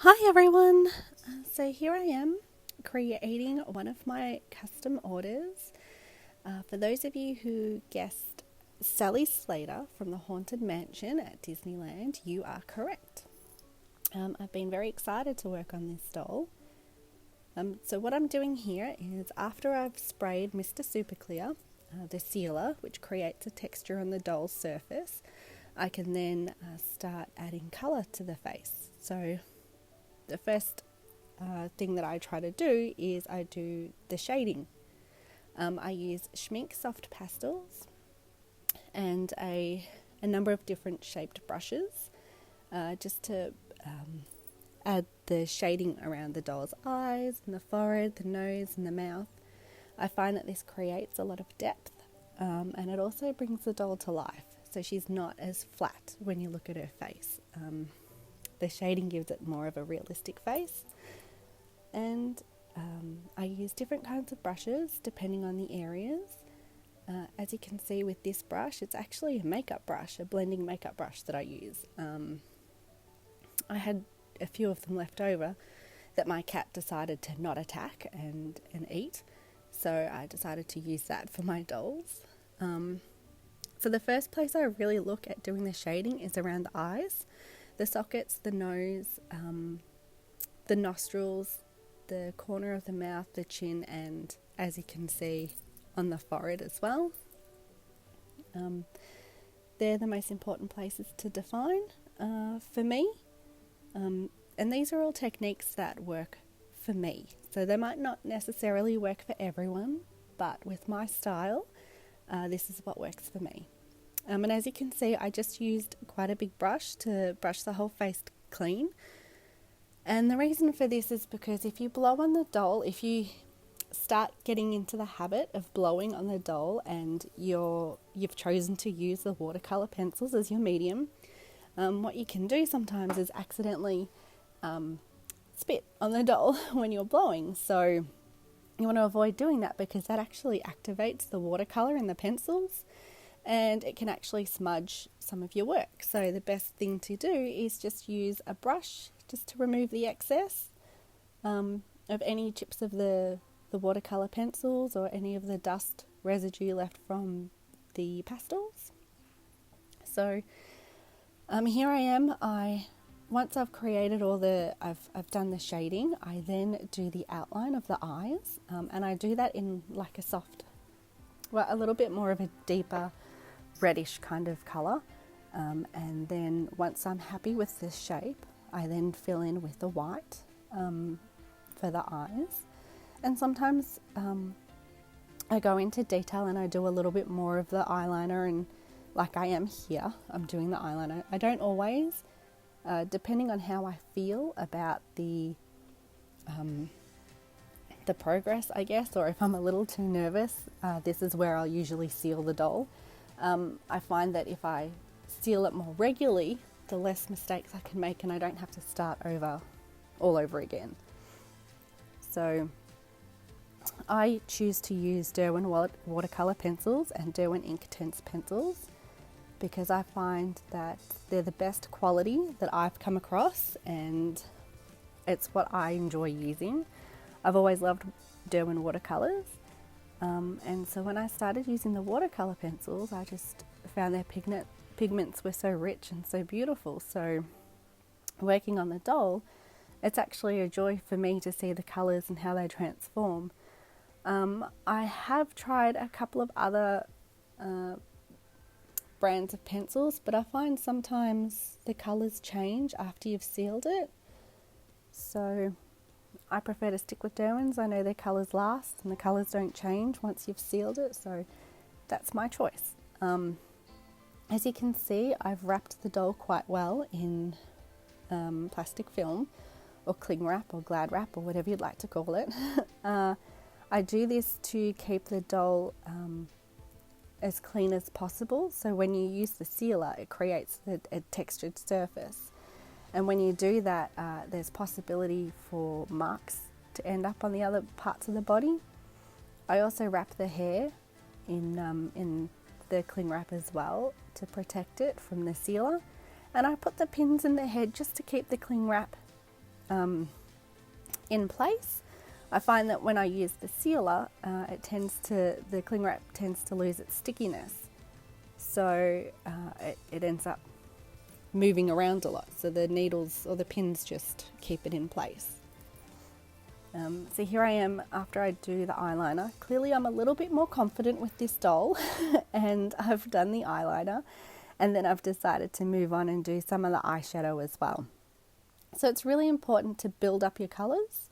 Hi everyone! So here I am creating one of my custom orders. For those of you who guessed Sally Slater from the Haunted Mansion at Disneyland, you are correct. I've been very excited to work on this doll. So what I'm doing here is after I've sprayed Mr. Super Clear, the sealer, which creates a texture on the doll's surface, I can then start adding colour to the face. So the first thing that I try to do is I do the shading. I use Schmincke soft pastels and a number of different shaped brushes just to add the shading around the doll's eyes and the forehead, the nose and the mouth. I find that this creates a lot of depth and it also brings the doll to life, so she's not as flat when you look at her face. The shading gives it more of a realistic face, and I use different kinds of brushes depending on the areas. As you can see with this brush, it's actually a makeup brush, a blending makeup brush that I use. I had a few of them left over that my cat decided to not attack and eat, so I decided to use that for my dolls. So the first place I really look at doing the shading is around the eyes, the sockets, the nose, the nostrils, the corner of the mouth, the chin, and as you can see on the forehead as well. They're the most important places to define for me. And these are all techniques that work for me. So they might not necessarily work for everyone, but with my style, this is what works for me. And as you can see, I just used quite a big brush to brush the whole face clean. And the reason for this is because if you blow on the doll, if you start getting into the habit of blowing on the doll and you've chosen to use the watercolour pencils as your medium, what you can do sometimes is accidentally spit on the doll when you're blowing. So you want to avoid doing that because that actually activates the watercolour in the pencils, and it can actually smudge some of your work. So the best thing to do is just use a brush just to remove the excess of any chips of the watercolour pencils or any of the dust residue left from the pastels. So here I am. Once I've created I've done the shading, I then do the outline of the eyes, and I do that in like a little bit more of a deeper reddish kind of colour, and then once I'm happy with this shape, I then fill in with the white for the eyes. And sometimes I go into detail and I do a little bit more of the eyeliner, and like I am here, I'm doing the eyeliner. I don't always, depending on how I feel about the progress, I guess, or if I'm a little too nervous, this is where I'll usually seal the doll. I find that if I seal it more regularly, the less mistakes I can make and I don't have to start all over again. So I choose to use Derwent watercolour pencils and Derwent Inktense pencils because I find that they're the best quality that I've come across, and it's what I enjoy using. I've always loved Derwent watercolours, and so when I started using the watercolour pencils, I just found their pigments were so rich and so beautiful. So working on the doll, it's actually a joy for me to see the colours and how they transform. I have tried a couple of other brands of pencils, but I find sometimes the colours change after you've sealed it. So I prefer to stick with Derwents. I know their colours last and the colours don't change once you've sealed it, so that's my choice. As you can see, I've wrapped the doll quite well in plastic film or cling wrap or glad wrap or whatever you'd like to call it. I do this to keep the doll as clean as possible, so when you use the sealer it creates a textured surface, and when you do that there's possibility for marks to end up on the other parts of the body. I also wrap the hair in the cling wrap as well to protect it from the sealer, and I put the pins in the head just to keep the cling wrap in place, I find that when I use the sealer, the cling wrap tends to lose its stickiness. So it ends up moving around a lot. So the needles or the pins just keep it in place. So here I am after I do the eyeliner. Clearly I'm a little bit more confident with this doll and I've done the eyeliner, and then I've decided to move on and do some of the eyeshadow as well. So it's really important to build up your colours.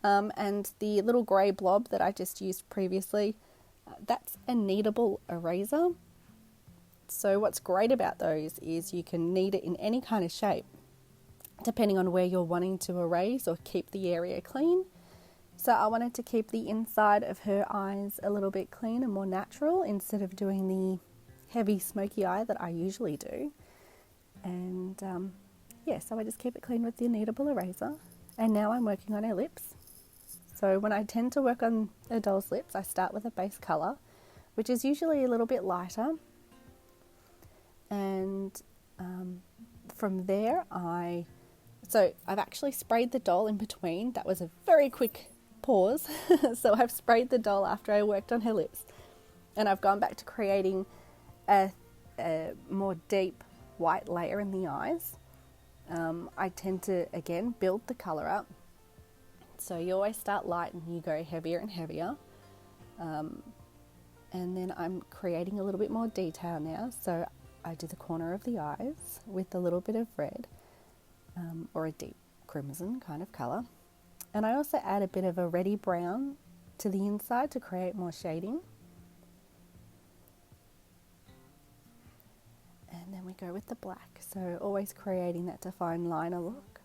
And the little grey blob that I just used previously, that's a kneadable eraser. So what's great about those is you can knead it in any kind of shape, depending on where you're wanting to erase or keep the area clean. So I wanted to keep the inside of her eyes a little bit clean and more natural instead of doing the heavy smoky eye that I usually do. And so I just keep it clean with the kneadable eraser. And now I'm working on her lips. So when I tend to work on a doll's lips, I start with a base colour, which is usually a little bit lighter. And from there, I've actually sprayed the doll in between. That was a very quick pause. So I've sprayed the doll after I worked on her lips. And I've gone back to creating a more deep white layer in the eyes. I tend to, again, build the colour up. So you always start light and you go heavier and heavier. And then I'm creating a little bit more detail now. So I do the corner of the eyes with a little bit of red or a deep crimson kind of colour. And I also add a bit of a reddy brown to the inside to create more shading. And then we go with the black. So always creating that defined liner look.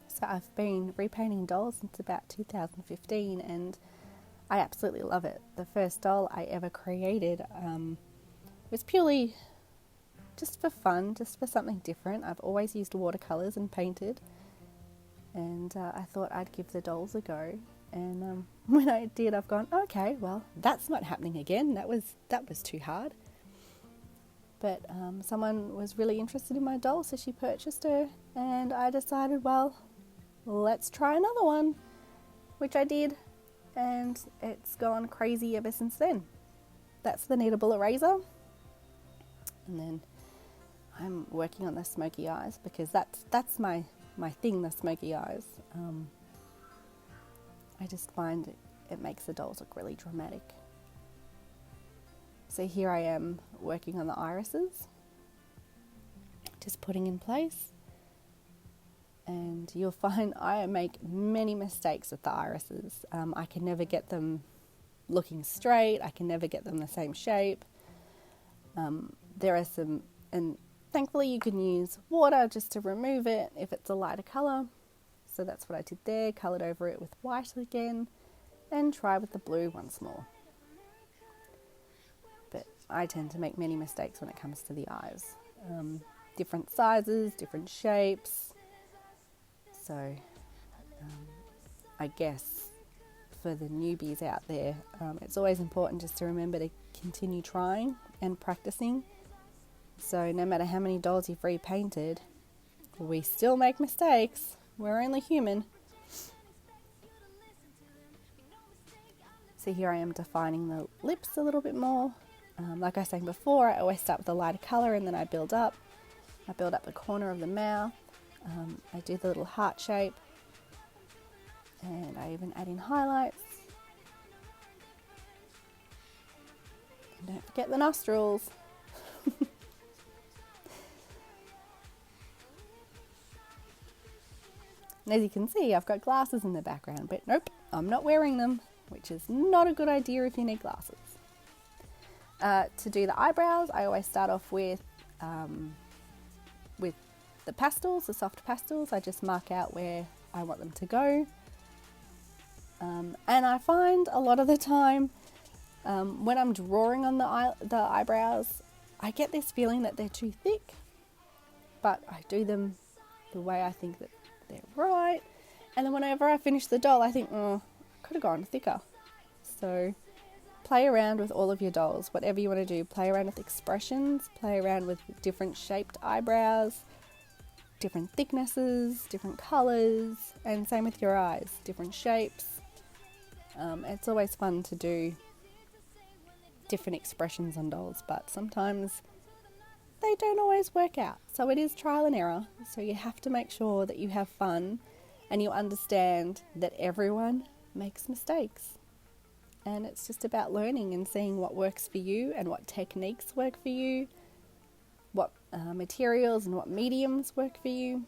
So I've been repainting dolls since about 2015 and I absolutely love it. The first doll I ever created was purely just for fun, just for something different. I've always used watercolours and painted, and I thought I'd give the dolls a go. And when I did, I've gone, okay, well, that's not happening again. That was too hard. But someone was really interested in my doll, so she purchased her, and I decided, well, let's try another one, which I did, and it's gone crazy ever since then. That's the kneadable eraser. And then I'm working on the smoky eyes because that's my thing, the smoky eyes. I just find it makes the dolls look really dramatic. So here I am working on the irises, just putting in place. And you'll find I make many mistakes with the irises. I can never get them looking straight. I can never get them the same shape. There are some, and thankfully you can use water just to remove it if it's a lighter colour. So that's what I did there, coloured over it with white again, and try with the blue once more. But I tend to make many mistakes when it comes to the eyes. Different sizes, different shapes. So I guess for the newbies out there, it's always important just to remember to continue trying and practicing. So no matter how many dolls you've repainted, we still make mistakes. We're only human. So here I am defining the lips a little bit more. Like I was saying before, I always start with a lighter colour and then I build up. I build up the corner of the mouth. I do the little heart shape. And I even add in highlights. And don't forget the nostrils. And as you can see, I've got glasses in the background, but nope, I'm not wearing them, which is not a good idea if you need glasses. To do the eyebrows, I always start off with the pastels, the soft pastels. I just mark out where I want them to go. And I find a lot of the time when I'm drawing on the eyebrows, I get this feeling that they're too thick, but I do them the way I think that they're right. And then whenever I finish the doll, I think, oh, I could have gone thicker. So play around with all of your dolls, whatever you want to do. Play around with expressions, play around with different shaped eyebrows. different thicknesses, different colours, and same with your eyes, different shapes. It's always fun to do different expressions on dolls, but sometimes they don't always work out. So it is trial and error. So you have to make sure that you have fun and you understand that everyone makes mistakes. And it's just about learning and seeing what works for you and what techniques work for you, what materials and what mediums work for you.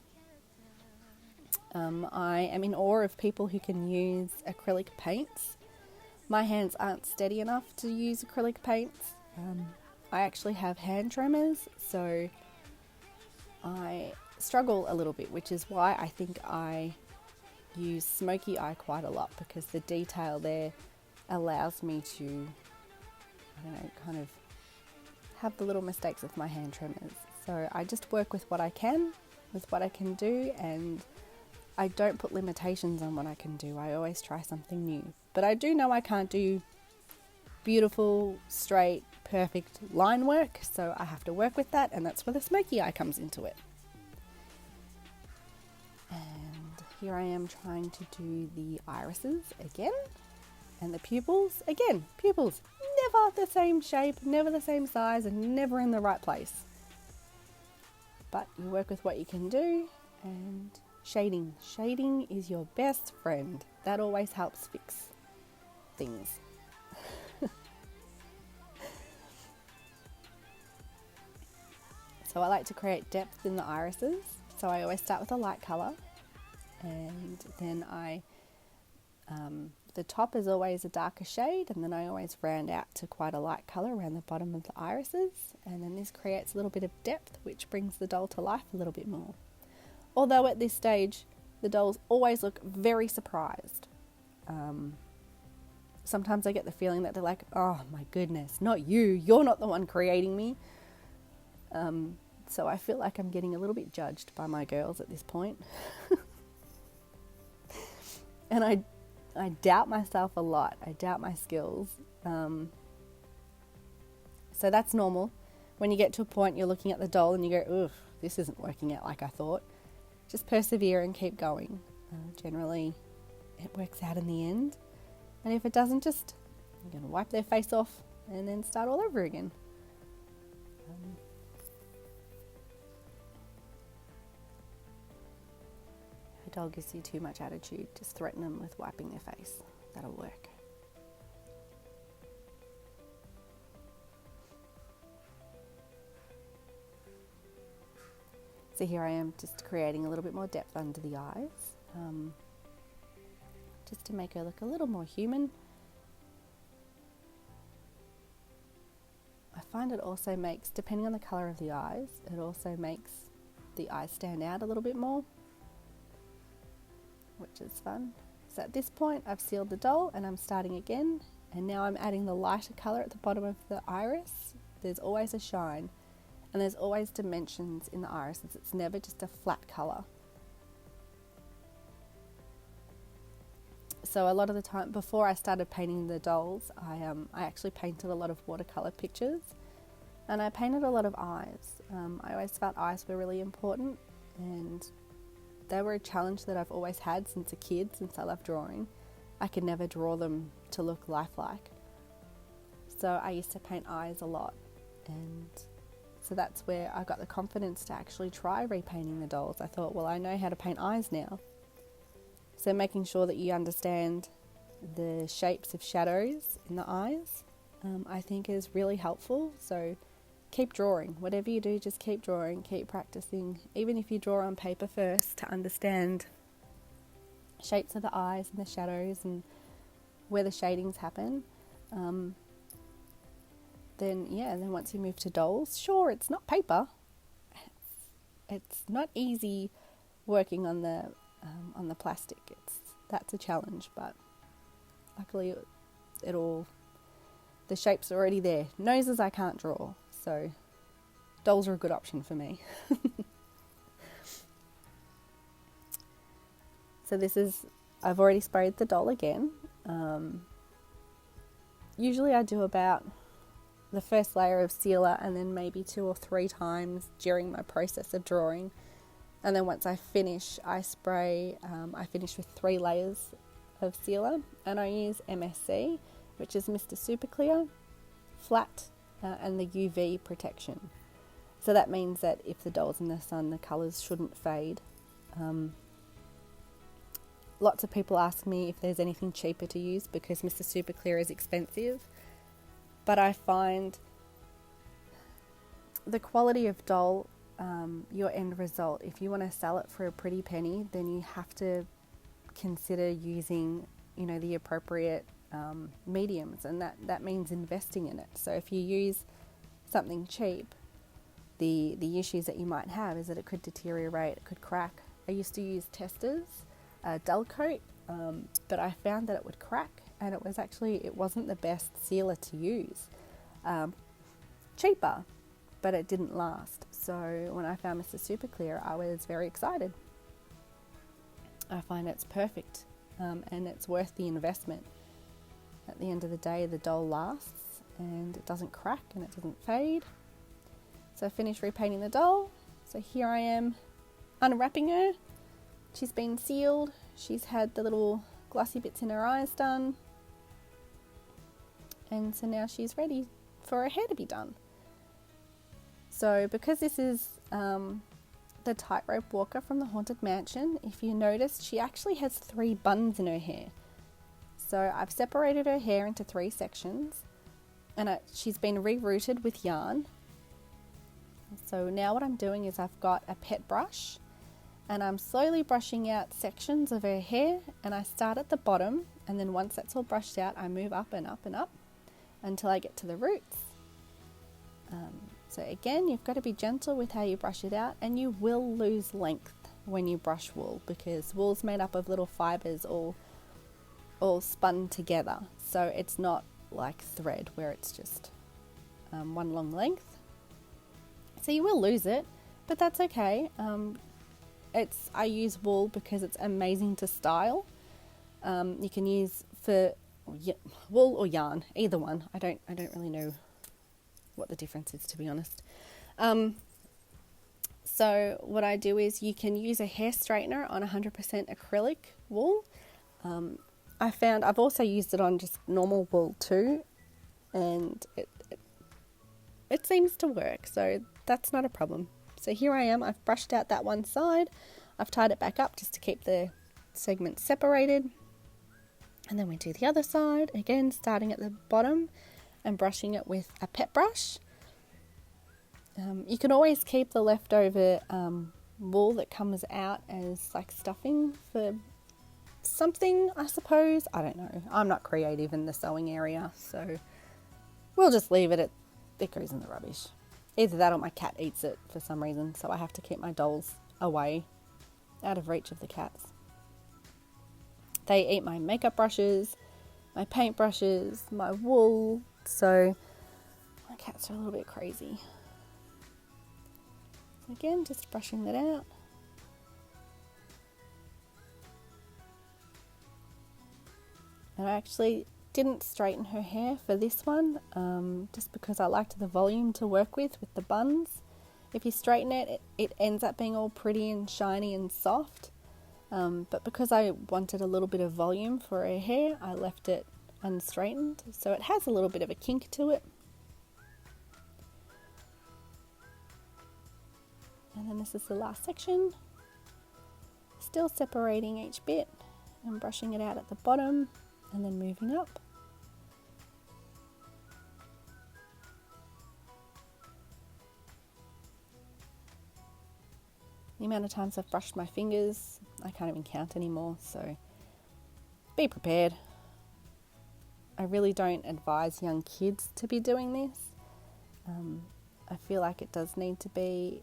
I am in awe of people who can use acrylic paints. My hands aren't steady enough to use acrylic paints. I actually have hand tremors, so I struggle a little bit, which is why I think I use smoky eye quite a lot, because the detail there allows me to, kind of have the little mistakes with my hand tremors. So I just work with what I can, with what I can do, and I don't put limitations on what I can do. I always try something new. But I do know I can't do beautiful, straight, perfect line work, so I have to work with that, and that's where the smoky eye comes into it. And here I am trying to do the irises again, and the pupils. Again, pupils, never the same shape, never the same size, and never in the right place. But you work with what you can do, and shading. Shading is your best friend. That always helps fix things. So I like to create depth in the irises. So I always start with a light colour, and then the top is always a darker shade, and then I always round out to quite a light colour around the bottom of the irises, and then this creates a little bit of depth, which brings the doll to life a little bit more. Although at this stage, the dolls always look very surprised. Sometimes I get the feeling that they're like, oh my goodness, not you, you're not the one creating me. So I feel like I'm getting a little bit judged by my girls at this point. And I doubt myself a lot. I doubt my skills. So that's normal. When you get to a point, you're looking at the doll and you go, ugh, this isn't working out like I thought. Just persevere and keep going. Generally, it works out in the end. And if it doesn't, just you're going to wipe their face off and then start all over again. If a doll gives you too much attitude, just threaten them with wiping their face. That'll work. So here I am just creating a little bit more depth under the eyes, just to make her look a little more human. I find it also makes, depending on the colour of the eyes, it also makes the eyes stand out a little bit more, which is fun. So at this point I've sealed the doll and I'm starting again, and now I'm adding the lighter colour at the bottom of the iris. There's always a shine. And there's always dimensions in the irises. It's never just a flat colour. So a lot of the time, before I started painting the dolls, I actually painted a lot of watercolour pictures. And I painted a lot of eyes. I always felt eyes were really important. And they were a challenge that I've always had since a kid, since I love drawing. I could never draw them to look lifelike. So I used to paint eyes a lot. And so that's where I got the confidence to actually try repainting the dolls. I thought, well, I know how to paint eyes now. So making sure that you understand the shapes of shadows in the eyes, I think is really helpful. So keep drawing. Whatever you do, just keep drawing, keep practicing. Even if you draw on paper first to understand shapes of the eyes and the shadows and where the shadings happen. Then once you move to dolls, sure, it's not paper. It's not easy working on the plastic. That's a challenge, but luckily the shape's already there. Noses I can't draw, so dolls are a good option for me. So I've already sprayed the doll again. Usually I do about the first layer of sealer and then maybe 2 or 3 times during my process of drawing. And then once I finish, I spray, I finish with 3 layers of sealer, and I use MSC, which is Mr. Super Clear, flat, and the UV protection. So that means that if the doll's in the sun, the colours shouldn't fade. Lots of people ask me if there's anything cheaper to use because Mr. Super Clear is expensive, but I find the quality of doll, your end result, if you want to sell it for a pretty penny, then you have to consider using, the appropriate mediums, and that means investing in it. So if you use something cheap, the issues that you might have is that it could deteriorate, it could crack. I used to use Testers, dull coat, but I found that it would crack, and it wasn't the best sealer to use. Cheaper, but it didn't last. So when I found Mr. Super Clear, I was very excited. I find it's perfect, and it's worth the investment. At the end of the day, the doll lasts, and it doesn't crack, and it doesn't fade. So I finished repainting the doll. So here I am unwrapping her. She's been sealed. She's had the little glossy bits in her eyes done. And so now she's ready for her hair to be done. So because this is the tightrope walker from the Haunted Mansion, if you notice, she actually has 3 buns in her hair. So I've separated her hair into 3 sections, and she's been rerouted with yarn. So now what I'm doing is I've got a pet brush, and I'm slowly brushing out sections of her hair, and I start at the bottom, and then once that's all brushed out, I move up and up and up until I get to the roots. So again, you've got to be gentle with how you brush it out, and you will lose length when you brush wool, because wool's made up of little fibers all spun together. So it's not like thread where it's just one long length. So you will lose it, but that's okay. I use wool because it's amazing to style. You can use wool or yarn, either one. I don't really know what the difference is, to be honest. So what I do is you can use a hair straightener on 100% acrylic wool. I've also used it on just normal wool too, and it seems to work, so that's not a problem. So here I am, I've brushed out that one side, I've tied it back up just to keep the segments separated, and then we do the other side, again starting at the bottom and brushing it with a pet brush. You can always keep the leftover wool that comes out as like stuffing for something, I suppose. I don't know. I'm not creative in the sewing area, so we'll just leave it. It goes in the rubbish. Either that or my cat eats it for some reason, so I have to keep my dolls away, out of reach of the cats. They eat my makeup brushes, my paint brushes, my wool, so my cats are a little bit crazy. So again, just brushing that out. And I actually didn't straighten her hair for this one, just because I liked the volume to work with the buns. If you straighten it, it ends up being all pretty and shiny and soft. But because I wanted a little bit of volume for her hair, I left it unstraightened. So it has a little bit of a kink to it. And then this is the last section. Still separating each bit and brushing it out at the bottom and then moving up. The amount of times I've brushed my fingers, I can't even count anymore, so be prepared. I really don't advise young kids to be doing this. I feel like it does need to be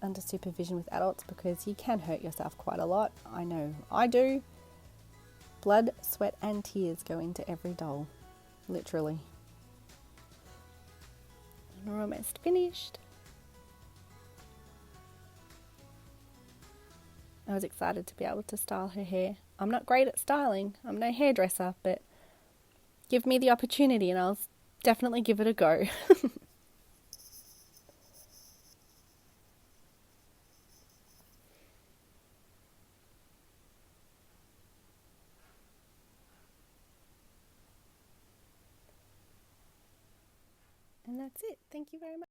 under supervision with adults, because you can hurt yourself quite a lot. I know I do. Blood, sweat and tears go into every doll, literally. And we're almost finished. I was excited to be able to style her hair. I'm not great at styling. I'm no hairdresser, but give me the opportunity and I'll definitely give it a go. And that's it. Thank you very much.